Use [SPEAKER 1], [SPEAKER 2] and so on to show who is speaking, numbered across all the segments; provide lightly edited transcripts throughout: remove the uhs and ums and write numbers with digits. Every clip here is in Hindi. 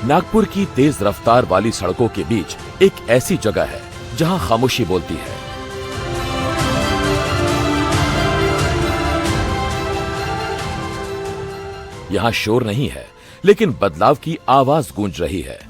[SPEAKER 1] नागपुर की तेज रफ्तार वाली सड़कों के बीच एक ऐसी जगह है जहां खामोशी बोलती है। यहां शोर नहीं है, लेकिन बदलाव की आवाज गूंज रही है।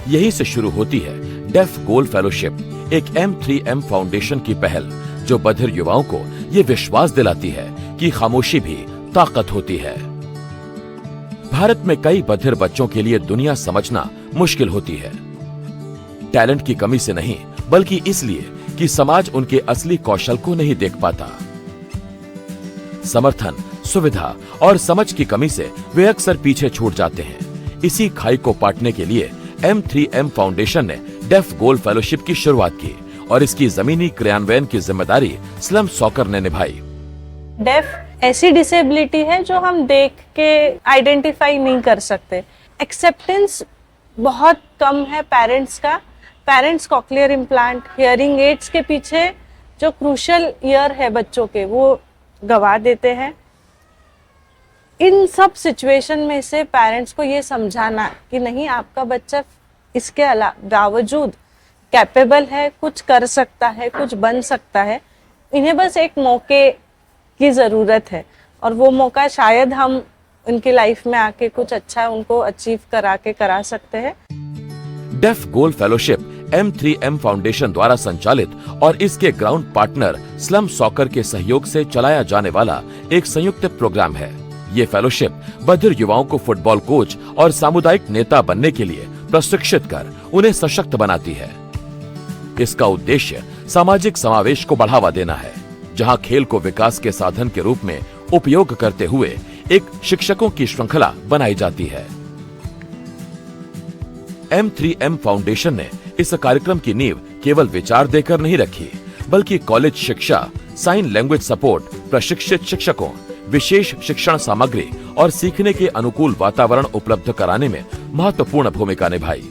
[SPEAKER 1] यहीं से शुरू होती है डेफ गोल फेलोशिप, एक M3M फाउंडेशन की पहल जो बधिर युवाओं को ये विश्वास दिलाती है कि खामोशी भी ताकत होती है। भारत में कई बधिर बच्चों के लिए दुनिया समझना मुश्किल होती है। टैलेंट की कमी से नहीं, बल्कि इसलिए कि समाज उनके असली कौशल को नहीं देख पाता। समर्थन, सुविधा और समझ की कमी से वे अक्सर पीछे छूट जाते हैं। इसी खाई को पाटने के लिए M3M फाउंडेशन ने डेफ गोल फेलोशिप की शुरुआत की और इसकी जमीनी क्रियान्वयन की जिम्मेदारी स्लम सॉकर ने निभाई।
[SPEAKER 2] डेफ ऐसी डिसेबिलिटी है जो हम देख के आइडेंटिफाई नहीं कर सकते। एक्सेप्टेंस बहुत कम है पेरेंट्स का। Parents cochlear implant, hearing aids के पीछे जो क्रूशियल ईयर है बच्चों के, वो गवा देते हैं। इन सब सिचुएशन में से पेरेंट्स को ये समझाना कि नहीं, आपका बच्चा इसके बावजूद कैपेबल है, कुछ कर सकता है, कुछ बन सकता है। इन्हें बस एक मौके की ज़रूरत है और वो मौका शायद हम उनकी लाइफ में आके कुछ अच्छा उनको अचीव करा सकते हैं।
[SPEAKER 1] डेफ गोल फेलोशिप M3M फाउंडेशन द्वारा संचालित और इसके ग्राउंड पार्टनर स्लम सॉकर के सहयोग से चलाया जाने वाला एक संयुक्त प्रोग्राम है। ये फेलोशिप बधिर युवाओं को फुटबॉल कोच और सामुदायिक नेता बनने के लिए प्रशिक्षित कर उन्हें सशक्त बनाती है। इसका उद्देश्य सामाजिक समावेश को बढ़ावा देना है, जहां खेल को विकास के साधन के रूप में उपयोग करते हुए एक शिक्षकों की श्रृंखला बनाई जाती है। M3M फाउंडेशन ने इस कार्यक्रम की नींव केवल विचार देकर नहीं रखी, बल्कि कॉलेज शिक्षा, साइन लैंग्वेज सपोर्ट, प्रशिक्षित शिक्षकों, विशेष शिक्षण सामग्री और सीखने के अनुकूल वातावरण उपलब्ध कराने में महत्वपूर्ण भूमिका निभाई।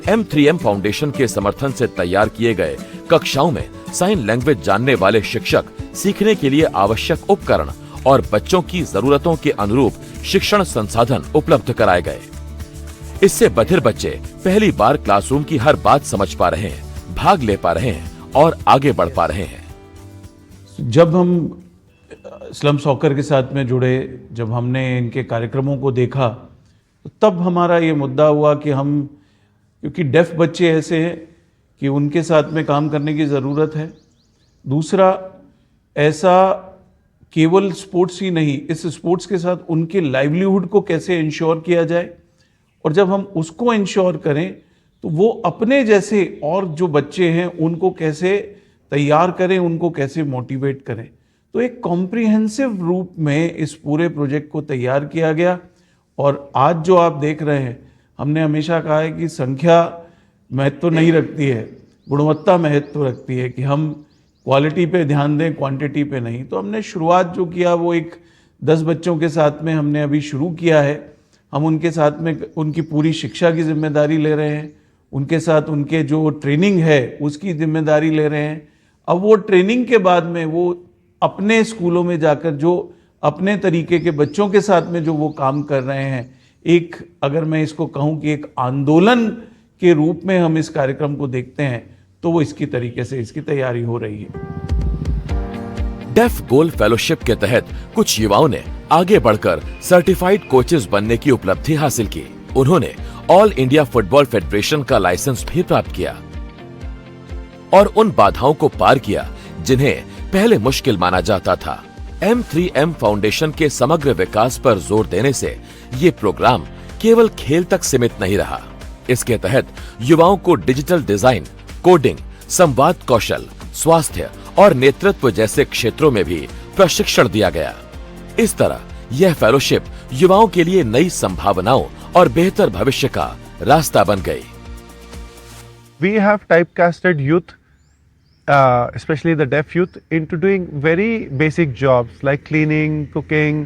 [SPEAKER 1] M3M फाउंडेशन के समर्थन से तैयार किए गए कक्षाओं में साइन लैंग्वेज जानने वाले शिक्षक सीखने के लिए आवश्यक उपकरण और बच्चों की जरूरतों के अनुरूप शिक्षण संसाधन उपलब्ध कराए गए। इससे बधिर बच्चे पहली बार क्लासरूम की हर बात समझ पा रहे हैं, भाग ले पा रहे हैं और आगे बढ़ पा रहे हैं।
[SPEAKER 3] जब हम स्लम सॉकर के साथ में जुड़े, जब हमने इनके कार्यक्रमों को देखा, तो तब हमारा ये मुद्दा हुआ कि हम, क्योंकि डेफ बच्चे ऐसे हैं कि उनके साथ में काम करने की ज़रूरत है। दूसरा, ऐसा केवल स्पोर्ट्स ही नहीं, इस स्पोर्ट्स के साथ उनके लाइवलीहुड को कैसे इंश्योर किया जाए, और जब हम उसको इंश्योर करें तो वो अपने जैसे और जो बच्चे हैं उनको कैसे तैयार करें, उनको कैसे मोटिवेट करें। तो एक कॉम्प्रिहेंसिव रूप में इस पूरे प्रोजेक्ट को तैयार किया गया। और आज जो आप देख रहे हैं, हमने हमेशा कहा है कि संख्या महत्व नहीं रखती है, गुणवत्ता महत्व रखती है, कि हम क्वालिटी पे ध्यान दें, क्वांटिटी पे नहीं। तो हमने शुरुआत जो किया वो एक 10 बच्चों के साथ में हमने अभी शुरू किया है। हम उनके साथ में उनकी पूरी शिक्षा की जिम्मेदारी ले रहे हैं, उनके साथ उनके जो ट्रेनिंग है उसकी जिम्मेदारी ले रहे हैं। अब वो ट्रेनिंग के बाद में वो अपने स्कूलों में जाकर जो अपने तरीके के बच्चों के साथ में जो वो काम कर रहे हैं, एक, अगर मैं इसको कहूँ कि एक आंदोलन के रूप में हम इस कार्यक्रम को देखते हैं, तो वो इसकी तरीके से इसकी तैयारी हो रही है।
[SPEAKER 1] डेफ गोल फेलोशिप के तहत कुछ युवाओं ने आगे बढ़कर सर्टिफाइड कोचेस बनने की उपलब्धि हासिल की। उन्होंने ऑल इंडिया फुटबॉल फेडरेशन का लाइसेंस भी प्राप्त किया और उन बाधाओं को पार किया जिन्हें पहले मुश्किल माना जाता था। M3M फाउंडेशन के समग्र विकास पर जोर देने से ये प्रोग्राम केवल खेल तक सीमित नहीं रहा। इसके तहत युवाओं को डिजिटल डिजाइन, कोडिंग, संवाद कौशल, स्वास्थ्य और नेतृत्व जैसे क्षेत्रों में भी प्रशिक्षण दिया गया। इस तरह यह फेलोशिप युवाओं के लिए नई संभावनाओं और बेहतर भविष्य का रास्ता बन गई।
[SPEAKER 4] We have typecasted youth, especially the deaf youth, into doing very basic jobs like cleaning, cooking.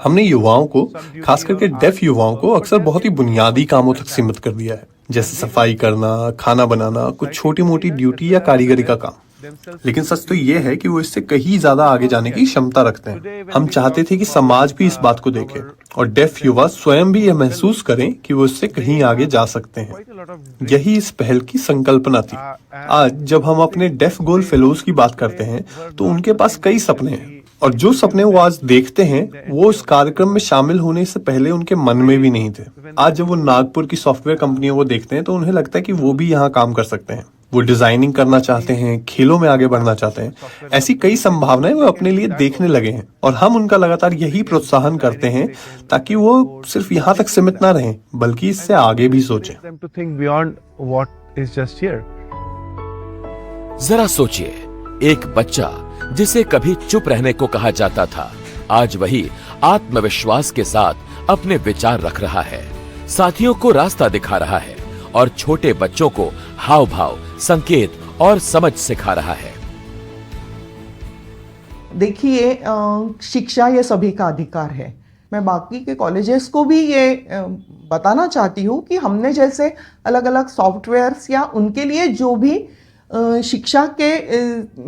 [SPEAKER 5] हमने युवाओं को, खास करके डेफ युवाओं को, अक्सर बहुत ही बुनियादी कामों तक सीमित कर दिया है। जैसे सफाई करना, खाना बनाना, कुछ छोटी मोटी ड्यूटी या कारीगरी का काम। लेकिन सच तो ये है कि वो इससे कहीं ज्यादा आगे जाने की क्षमता रखते हैं। हम चाहते थे कि समाज भी इस बात को देखे और डेफ युवा स्वयं भी यह महसूस करें कि वो इससे कहीं आगे जा सकते हैं। यही इस पहल की संकल्पना थी। आज जब हम अपने डेफ गोल फेलोज की बात करते हैं तो उनके पास कई सपने हैं, और जो सपने वो आज देखते हैं वो इस कार्यक्रम में शामिल होने से पहले उनके मन में भी नहीं थे। आज जब वो नागपुर की सॉफ्टवेयर कंपनियों को देखते हैं तो उन्हें लगता है कि वो भी यहाँ काम कर सकते हैं। वो डिजाइनिंग करना चाहते हैं, खेलों में आगे बढ़ना चाहते हैं। ऐसी कई संभावनाएं वो अपने लिए देखने लगे हैं और हम उनका लगातार यही प्रोत्साहन करते हैं ताकि वो सिर्फ यहाँ तक सीमित ना रहें बल्कि इससे आगे भी सोचें।
[SPEAKER 1] जरा सोचिए, एक बच्चा जिसे कभी चुप रहने को कहा जाता था, आज वही आत्मविश्वास के साथ अपने विचार रख रहा है, साथियों को रास्ता दिखा रहा है और छोटे बच्चों को हाव भाव, संकेत और समझ सिखा रहा है।
[SPEAKER 6] देखिए, शिक्षा ये सभी का अधिकार है। मैं बाकी के कॉलेजेस को भी ये बताना चाहती हूँ कि हमने जैसे अलग अलग सॉफ्टवेयर्स या उनके लिए जो भी शिक्षा के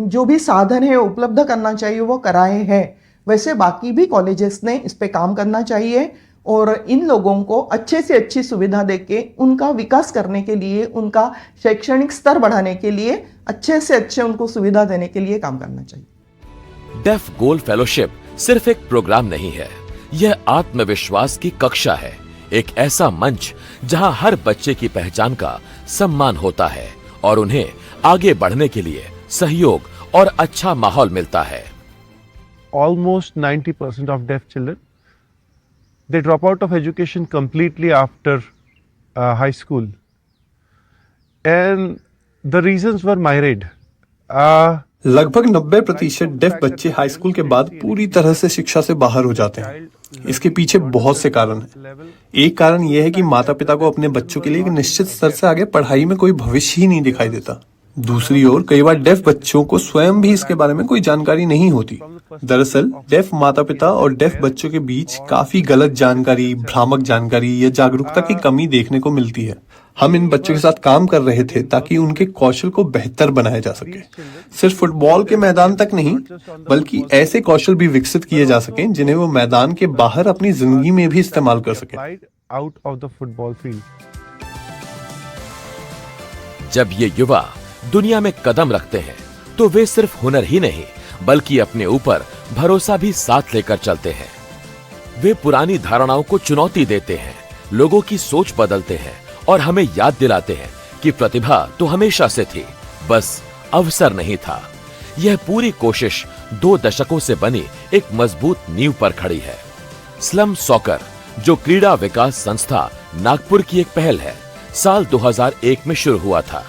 [SPEAKER 6] जो भी साधन है उपलब्ध करना चाहिए वो कराए हैं, वैसे बाकी भी कॉलेजेस ने इस पे काम करना चाहिए और इन लोगों को अच्छे से अच्छी सुविधा देके उनका विकास करने के लिए, उनका शैक्षणिक स्तर बढ़ाने के लिए अच्छे से अच्छे उनको सुविधा देने के लिए काम करना चाहिए।
[SPEAKER 1] डेफ गोल फेलोशिप सिर्फ एक प्रोग्राम नहीं है, यह आत्मविश्वास की कक्षा है, एक ऐसा मंच जहां हर बच्चे की पहचान का सम्मान होता है और उन्हें आगे बढ़ने के लिए सहयोग और अच्छा माहौल मिलता है।
[SPEAKER 4] Almost 90% of deaf children, they drop out of education completely after high school, and the reasons were myriad.
[SPEAKER 5] लगभग 90% डेफ बच्चे हाई स्कूल के बाद पूरी तरह से शिक्षा से बाहर हो जाते हैं। इसके पीछे बहुत से कारण हैं। एक कारण यह है कि माता पिता को अपने बच्चों के लिए एक निश्चित स्तर से आगे पढ़ाई में कोई भविष्य ही नहीं दिखाई देता। दूसरी ओर कई बार डेफ बच्चों को स्वयं भी इसके बारे में कोई जानकारी नहीं होती। दरअसल डेफ माता पिता और डेफ बच्चों के बीच काफी गलत जानकारी, भ्रामक जानकारी या जागरूकता की कमी देखने को मिलती है। हम इन बच्चों के साथ काम कर रहे थे ताकि उनके कौशल को बेहतर बनाया जा सके। सिर्फ फुटबॉल के मैदान तक नहीं, बल्कि ऐसे कौशल भी विकसित किए जा सकें जिन्हें वो मैदान के बाहर अपनी जिंदगी में भी इस्तेमाल कर सकें।
[SPEAKER 4] Out of the football field.
[SPEAKER 1] जब ये युवा दुनिया में कदम रखते हैं तो वे सिर्फ हुनर ही नहीं बल्कि अपने ऊपर भरोसा भी साथ लेकर चलते हैं। वे पुरानी धारणाओं को चुनौती देते हैं, लोगों की सोच बदलते हैं और हमें याद दिलाते हैं कि प्रतिभा तो हमेशा से थी, बस अवसर नहीं था। यह पूरी कोशिश 2 दशकों से बनी एक मजबूत नींव पर खड़ी है। स्लम सॉकर, जो क्रीड़ा विकास संस्था नागपुर की एक पहल है, साल 2001 में शुरू हुआ था।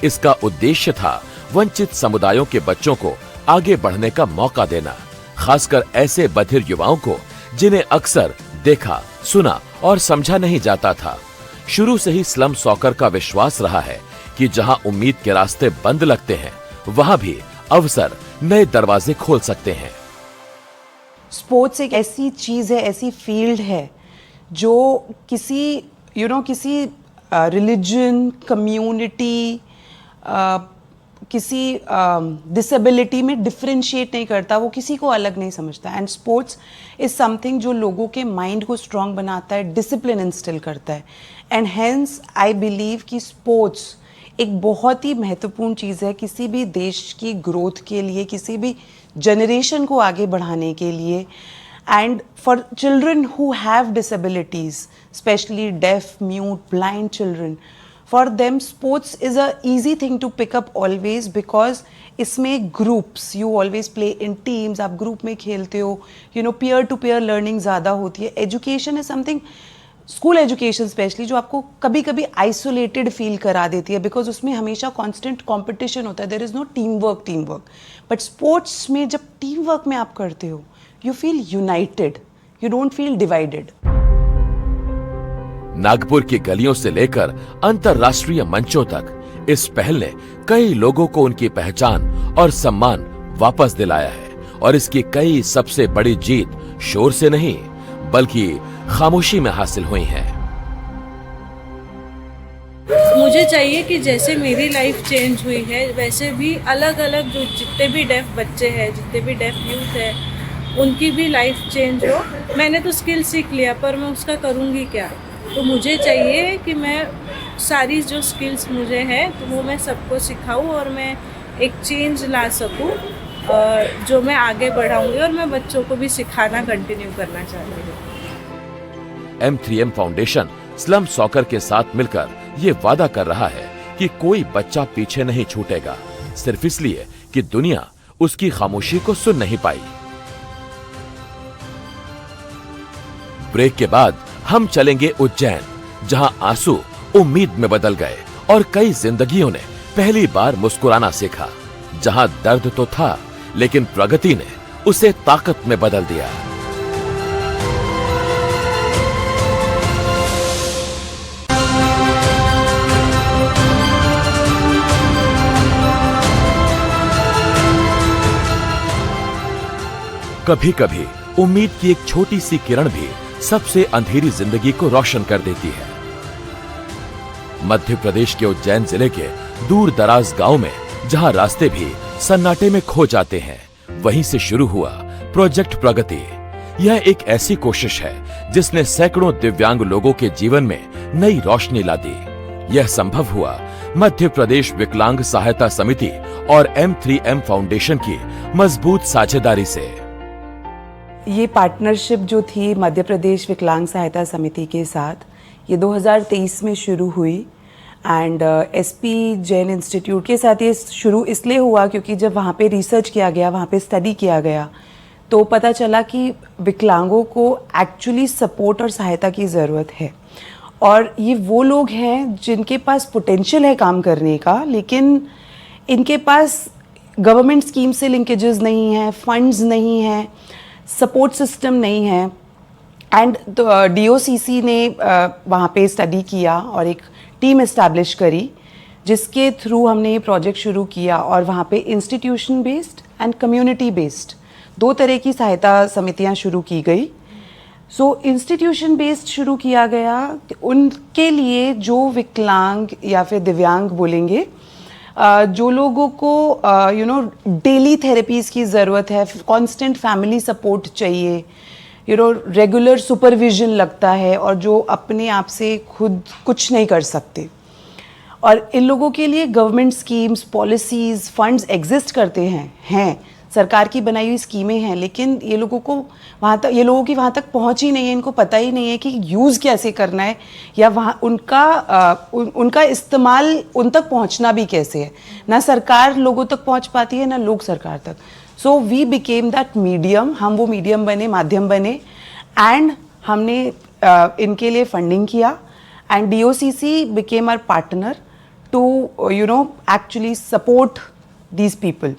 [SPEAKER 1] इसका उद्देश्य था वंचित समुदायों के बच्चों को आगे बढ़ने का मौका देना, खासकर ऐसे बधिर युवाओं को जिन्हें अक्सर देखा, सुना और समझा नहीं जाता था। शुरू से ही स्लम सॉकर का विश्वास रहा है कि जहां उम्मीद के रास्ते बंद लगते हैं, वहां भी अवसर नए दरवाजे खोल सकते हैं।
[SPEAKER 7] स्पोर्ट्स एक ऐसी चीज है, ऐसी फील्ड है जो किसी किसी रिलीजन, कम्युनिटी, किसी डिसेबिलिटी में डिफरेंशिएट नहीं करता, वो किसी को अलग नहीं समझता। एंड स्पोर्ट्स इज समथिंग जो लोगों के माइंड को स्ट्रांग बनाता है, डिसिप्लिन इंस्टिल करता है। एंड हेंस आई बिलीव कि स्पोर्ट्स एक बहुत ही महत्वपूर्ण चीज़ है किसी भी देश की ग्रोथ के लिए, किसी भी जनरेशन को आगे बढ़ाने के लिए। And for children who have disabilities, especially deaf, mute, blind children, for them sports is a easy thing to pick up always because इसमें groups, you always play in teams, आप group में खेलते हो, peer to peer learning ज़्यादा होती है। Education is something, school education specially, जो आपको कभी कभी आइसोलेटेड फील करा देती है बिकॉज उसमें हमेशा कांस्टेंट कंपटीशन होता है, there is no team work. But sports में जब टीम वर्क में आप करते हो, you feel united, you don't feel divided.
[SPEAKER 1] Nagpur की गलियों से लेकर अंतरराष्ट्रीय मंचों तक इस पहल ने कई लोगों को उनकी पहचान और सम्मान वापस दिलाया है और इसकी कई सबसे बड़ी जीत शोर से नहीं बल्कि खामोशी में हासिल हुई है।
[SPEAKER 2] मुझे चाहिए कि जैसे मेरी लाइफ चेंज हुई है वैसे भी अलग अलग जो जितने भी डेफ बच्चे हैं, जितने भी डेफ यूथ है, उनकी भी लाइफ चेंज हो। मैंने तो स्किल सीख लिया पर मैं उसका करूँगी क्या? तो मुझे चाहिए कि मैं सारी जो स्किल्स मुझे हैं तो वो मैं सबको सिखाऊं और मैं एक चेंज ला सकूं जो मैं आगे बढ़ाऊंगी और मैं बच्चों को भी सिखाना कंटिन्यू करना चाहती हूँ।
[SPEAKER 1] M3M फाउंडेशन स्लम सॉकर के साथ मिलकर ये वादा कर रहा है कि कोई बच्चा पीछे नहीं छूटेगा, सिर्फ इसलिए कि दुनिया उसकी खामोशी को सुन नहीं पाई। ब्रेक के बाद हम चलेंगे उज्जैन, जहां आंसू उम्मीद में बदल गए और कई जिंदगियों ने पहली बार मुस्कुराना सीखा। जहां दर्द तो था लेकिन प्रगति ने उसे ताकत में बदल दिया। कभी कभी उम्मीद की एक छोटी सी किरण भी सबसे अंधेरी जिंदगी को रोशन कर देती है। मध्य प्रदेश के उज्जैन जिले के दूर दराज गांव में जहां रास्ते भी सन्नाटे में खो जाते हैं, वहीं से शुरू हुआ प्रोजेक्ट प्रगति। यह एक ऐसी कोशिश है जिसने सैकड़ों दिव्यांग लोगों के जीवन में नई रोशनी ला दी। यह संभव हुआ मध्य प्रदेश विकलांग सहायता समिति और M3M फाउंडेशन की मजबूत साझेदारी से।
[SPEAKER 7] ये पार्टनरशिप जो थी मध्य प्रदेश विकलांग सहायता समिति के साथ, ये 2023 में शुरू हुई एंड SP जैन इंस्टीट्यूट के साथ ये शुरू इसलिए हुआ क्योंकि जब वहाँ पे रिसर्च किया गया, वहाँ पे स्टडी किया गया, तो पता चला कि विकलांगों को एक्चुअली सपोर्ट और सहायता की ज़रूरत है। और ये वो लोग हैं जिनके पास पोटेंशियल है काम करने का, लेकिन इनके पास गवर्नमेंट स्कीम से लिंकेजेस नहीं है, फंड्स नहीं है, सपोर्ट सिस्टम नहीं है। एंड DOCC ने वहाँ पे स्टडी किया और एक टीम इस्टेब्लिश करी जिसके थ्रू हमने ये प्रोजेक्ट शुरू किया। और वहाँ पे institution based and community based दो तरह की सहायता समितियाँ शुरू की गई। सो इंस्टीट्यूशन बेस्ड शुरू किया गया उनके लिए जो विकलांग या फिर दिव्यांग बोलेंगे, जो लोगों को डेली थेरेपीज़ की ज़रूरत है, कांस्टेंट फैमिली सपोर्ट चाहिए, रेगुलर सुपरविजन लगता है और जो अपने आप से खुद कुछ नहीं कर सकते। और इन लोगों के लिए government schemes, policies, funds exist करते हैं, सरकार की बनाई हुई स्कीमें हैं, लेकिन ये लोगों की वहाँ तक पहुँच ही नहीं है। इनको पता ही नहीं है कि यूज़ कैसे करना है या वहाँ उनका इस्तेमाल उन तक पहुँचना भी कैसे है। ना सरकार लोगों तक पहुँच पाती है, ना लोग सरकार तक। So we became that medium, हम वो मीडियम बने, माध्यम बने एंड हमने इनके लिए फंडिंग किया and DOCC became our partner to actually support these people.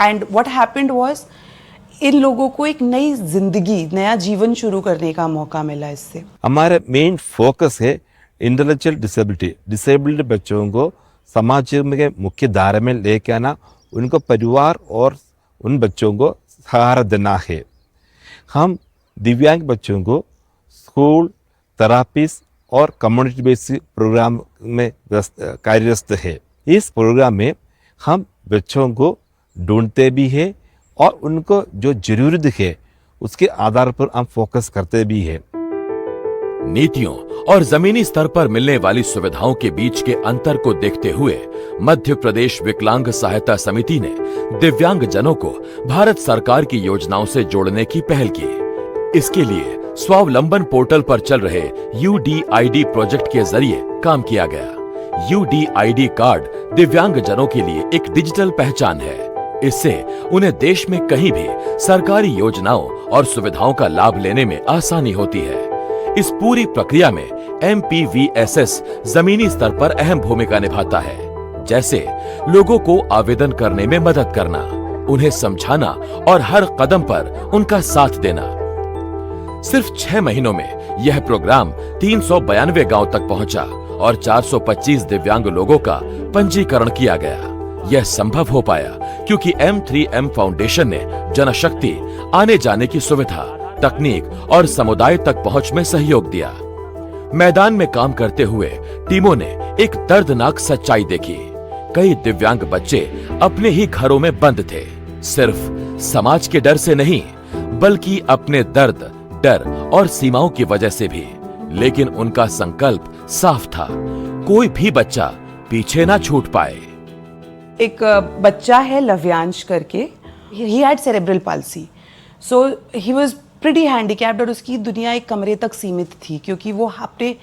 [SPEAKER 7] And what happened was इन लोगों को एक नई जिंदगी, नया जीवन शुरू करने का मौका मिला इससे।
[SPEAKER 8] हमारा मेन फोकस है इंटेलेक्चुअल डिसेबिलिटी, डिसेबल्ड बच्चों को समाज में मुख्य धारा में लेके आना, उनको परिवार और उन बच्चों को सहारा देना है। हम दिव्यांग बच्चों को स्कूल, थेरापीज और कम्युनिटी बेस्ड प्रोग्राम में कार्यरत है। इस प्रोग्राम में हम बच्चों को ढूंढते भी हैं और उनको जो जरूरत है उसके आधार पर हम फोकस करते भी हैं।
[SPEAKER 1] नीतियों और जमीनी स्तर पर मिलने वाली सुविधाओं के बीच के अंतर को देखते हुए मध्य प्रदेश विकलांग सहायता समिति ने दिव्यांग जनों को भारत सरकार की योजनाओं से जोड़ने की पहल की। इसके लिए स्वावलंबन पोर्टल पर चल रहे UDID प्रोजेक्ट के जरिए काम किया गया। UDID कार्ड दिव्यांग जनों के लिए एक डिजिटल पहचान है। इससे उन्हें देश में कहीं भी सरकारी योजनाओं और सुविधाओं का लाभ लेने में आसानी होती है। इस पूरी प्रक्रिया में MPVSS जमीनी स्तर पर अहम भूमिका निभाता है, जैसे लोगों को आवेदन करने में मदद करना, उन्हें समझाना और हर कदम पर उनका साथ देना। सिर्फ 6 महीनों में यह प्रोग्राम 392 गांव तक पहुंचा और 425 दिव्यांग लोगों का पंजीकरण किया गया। यह संभव हो पाया क्योंकि M3M फाउंडेशन ने जनशक्ति, आने जाने की सुविधा, तकनीक और समुदाय तक पहुंच में सहयोग दिया। मैदान में काम करते हुए टीमों ने एक दर्दनाक सच्चाई देखी। कई दिव्यांग बच्चे अपने ही घरों में बंद थे, सिर्फ समाज के डर से नहीं बल्कि अपने दर्द, डर और सीमाओं की वजह से भी। लेकिन उनका संकल्प साफ था, कोई भी बच्चा पीछे ना छूट पाए।
[SPEAKER 7] एक बच्चा है लव्यांश करके, he had cerebral palsy, so he was pretty handicapped और उसकी दुनिया एक कमरे तक सीमित थी, क्योंकि वो अपने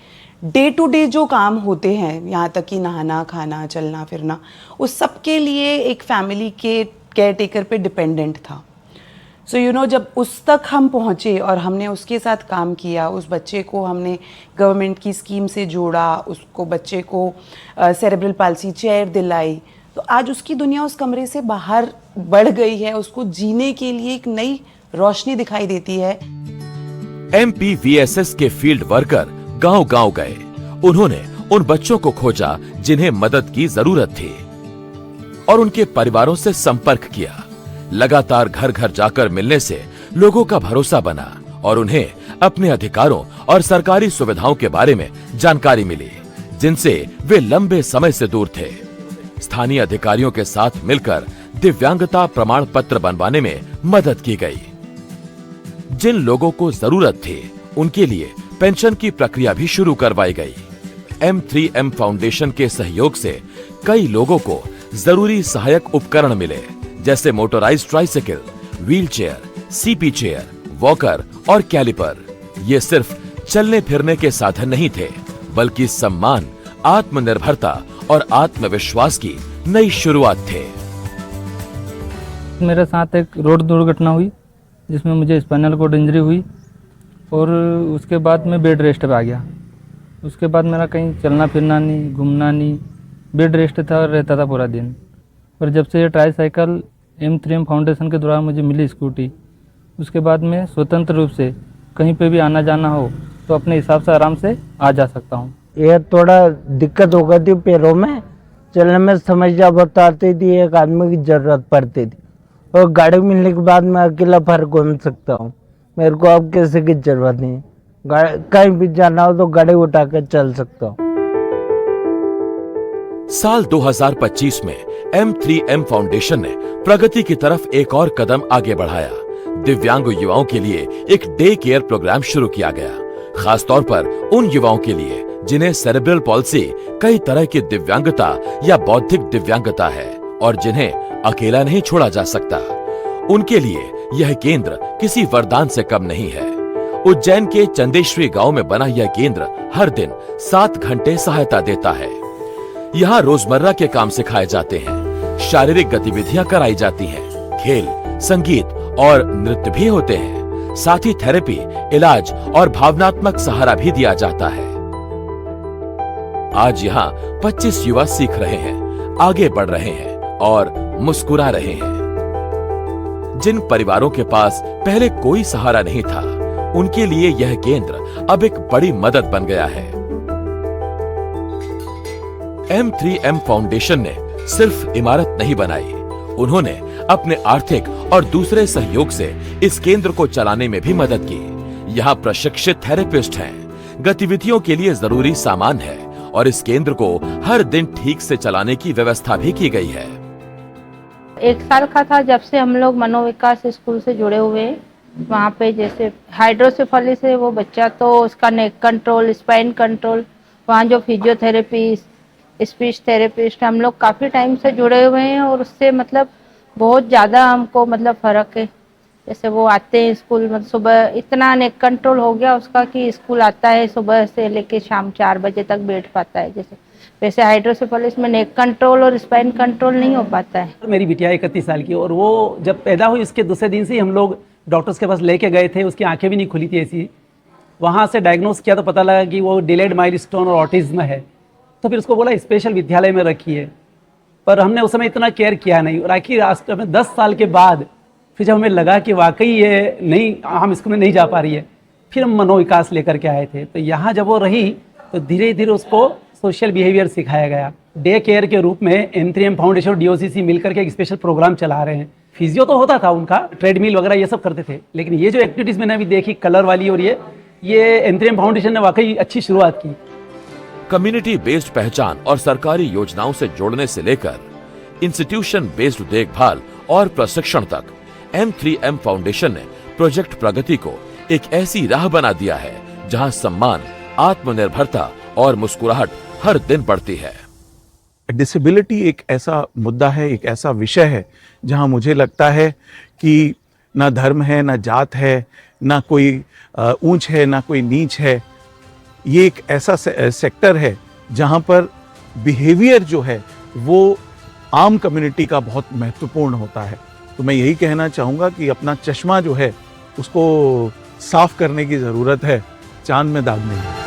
[SPEAKER 7] डे टू डे जो काम होते हैं, यहाँ तक कि नहाना, खाना, चलना फिरना, उस सब के लिए एक फैमिली के केयर टेकर पे डिपेंडेंट था। सो यू नो, जब उस तक हम पहुँचे और हमने उसके साथ काम किया, उस बच्चे को हमने गवर्नमेंट की स्कीम से जोड़ा, उसको बच्चे को सेरेब्रल पाल्सी चेयर दिलाई, तो आज उसकी दुनिया उस कमरे से बाहर बढ़ गई है। उसको जीने के लिए एक नई रोशनी दिखाई देती है।
[SPEAKER 1] MPVSS के फील्ड वर्कर गांव-गांव गए। उन्होंने उन बच्चों को खोजा जिन्हें मदद की जरूरत थी और उनके परिवारों से संपर्क किया। लगातार घर घर जाकर मिलने से लोगों का भरोसा बना और उन्हें अपने अधिकारों और सरकारी सुविधाओं के बारे में जानकारी मिली, जिनसे वे लंबे समय से दूर थे। स्थानीय अधिकारियों के साथ मिलकर दिव्यांगता प्रमाण पत्र बनवाने में मदद की गई। जिन लोगों को जरूरत थी उनके लिए पेंशन की प्रक्रिया भी शुरू करवाई गई। M3M फाउंडेशन के सहयोग से कई लोगों को जरूरी सहायक उपकरण मिले, जैसे motorised tricycle, wheelchair, CP chair, walker और कैलिपर। ये सिर्फ चलने फिरने के साधन नहीं थे, बल्कि सम्मान, आत्मनिर्भरता और आत्मविश्वास की नई शुरुआत थे।
[SPEAKER 9] मेरे साथ एक रोड दुर्घटना हुई जिसमें मुझे स्पाइनल कॉर्ड इंजरी हुई और उसके बाद मैं बेड रेस्ट पे आ गया। उसके बाद मेरा कहीं चलना फिरना नहीं, घूमना नहीं, बेड रेस्ट था, रहता था पूरा दिन। और जब से ये ट्राईसाइकिल M3M फाउंडेशन के द्वारा मुझे मिली स्कूटी, उसके बाद मैं स्वतंत्र रूप से कहीं पे भी आना जाना हो तो अपने हिसाब से आराम से आ जा सकता हूँ।
[SPEAKER 10] ये थोड़ा दिक्कत हो गई थी पैरों में, चलने में समस्या बहुत आती थी, एक आदमी की जरूरत पड़ती थी और गाड़ी मिलने के बाद मैं अकेला फर्क घूम सकता हूँ। मेरे को अब किसी की जरूरत नहीं, कहीं भी जाना हो तो गाड़ी उठा कर चल सकता हूँ।
[SPEAKER 1] साल 2025 में M3M फाउंडेशन ने प्रगति की तरफ एक और कदम आगे बढ़ाया। दिव्यांग युवाओं के लिए एक डे केयर प्रोग्राम शुरू किया गया, खासतौर पर उन युवाओं के लिए जिन्हें सेरेब्रल पॉल्सी, कई तरह की दिव्यांगता या बौद्धिक दिव्यांगता है और जिन्हें अकेला नहीं छोड़ा जा सकता। उनके लिए यह केंद्र किसी वरदान से कम नहीं है। उज्जैन के चंदेश्वरी गांव में बना यह केंद्र हर दिन 7 घंटे सहायता देता है। यहाँ रोजमर्रा के काम सिखाए जाते हैं, शारीरिक गतिविधियां कराई जाती हैं, खेल, संगीत और नृत्य भी होते हैं। साथ ही थेरेपी, इलाज और भावनात्मक सहारा भी दिया जाता है। आज यहाँ 25 युवा सीख रहे हैं, आगे बढ़ रहे हैं और मुस्कुरा रहे हैं। जिन परिवारों के पास पहले कोई सहारा नहीं था, उनके लिए यह केंद्र अब एक बड़ी मदद बन गया है। M3M फाउंडेशन ने सिर्फ इमारत नहीं बनाई, उन्होंने अपने आर्थिक और दूसरे सहयोग से इस केंद्र को चलाने में भी मदद की। यहाँ प्रशिक्षित थेरेपिस्ट हैं, गतिविधियों के लिए जरूरी सामान है और इस केंद्र को हर दिन ठीक से चलाने की व्यवस्था भी की गई है।
[SPEAKER 11] 1 साल का था जब से हम लोग मनोविकास स्कूल से जुड़े हुए हैं। वहाँ पे जैसे हाइड्रोसेफेलिस है वो बच्चा, तो उसका नेक कंट्रोल, स्पाइन कंट्रोल, वहाँ जो फिजियोथेरेपी, स्पीच थेरेपिस्ट, हम लोग काफ़ी टाइम से जुड़े हुए हैं और उससे मतलब बहुत ज़्यादा हमको मतलब फ़र्क है। जैसे वो आते हैं स्कूल, मतलब सुबह इतना नेक कंट्रोल हो गया उसका कि स्कूल आता है सुबह से लेके शाम 4 बजे तक बैठ पाता है। जैसे वैसे हाइड्रोसेफेलिस में नेक कंट्रोल और स्पाइन कंट्रोल नहीं हो पाता है।
[SPEAKER 12] मेरी बिटिया 31 साल की, और वो जब पैदा हुई उसके दूसरे दिन से ही हम लोग डॉक्टर्स के पास लेके गए थे। उसकी आंखें भी नहीं खुली थी ऐसी। वहाँ से डायग्नोस किया तो पता लगा कि वो डिलेड माइलस्टोन और ऑटिज्म है। तो फिर उसको बोला स्पेशल विद्यालय में रखिए, पर हमने उस समय इतना केयर किया नहीं। और आखिर रास्ते में 10 साल के बाद फिर जब हमें लगा कि वाकई ये नहीं, हम स्कूल में नहीं जा पा रही है, फिर हम मनोविकास लेकर के आए थे। तो यहाँ जब वो रही तो धीरे धीरे उसको सोशल बिहेवियर सिखाया गया। डे केयर के रूप में M3M फाउंडेशन और DOCC मिलकर के एक स्पेशल प्रोग्राम चला रहे हैं। फिजियो तो होता था उनका, ट्रेडमिल वगैरह ये सब करते थे, लेकिन ये जो एक्टिविटीज़ मैंने अभी देखी कलर वाली और ये ये एंथ्रियम फाउंडेशन ने वाकई अच्छी शुरुआत की।
[SPEAKER 1] कम्युनिटी बेस्ड पहचान और सरकारी योजनाओं से जोड़ने से लेकर इंस्टीट्यूशन बेस्ड देखभाल और प्रशिक्षण तक M3M फाउंडेशन ने प्रोजेक्ट प्रगति को एक ऐसी राह बना दिया है जहां सम्मान, आत्मनिर्भरता और मुस्कुराहट हर दिन बढ़ती है।
[SPEAKER 3] डिसेबिलिटी एक ऐसा मुद्दा है, एक ऐसा विषय है जहां मुझे लगता है कि ना धर्म है, ना जात है, ना कोई ऊंच है, ना कोई नीच है। ये एक ऐसा सेक्टर है जहां पर बिहेवियर जो है वो आम कम्युनिटी का बहुत महत्वपूर्ण होता है। तो मैं यही कहना चाहूँगा कि अपना चश्मा जो है उसको साफ करने की ज़रूरत है, चांद में दाग नहीं।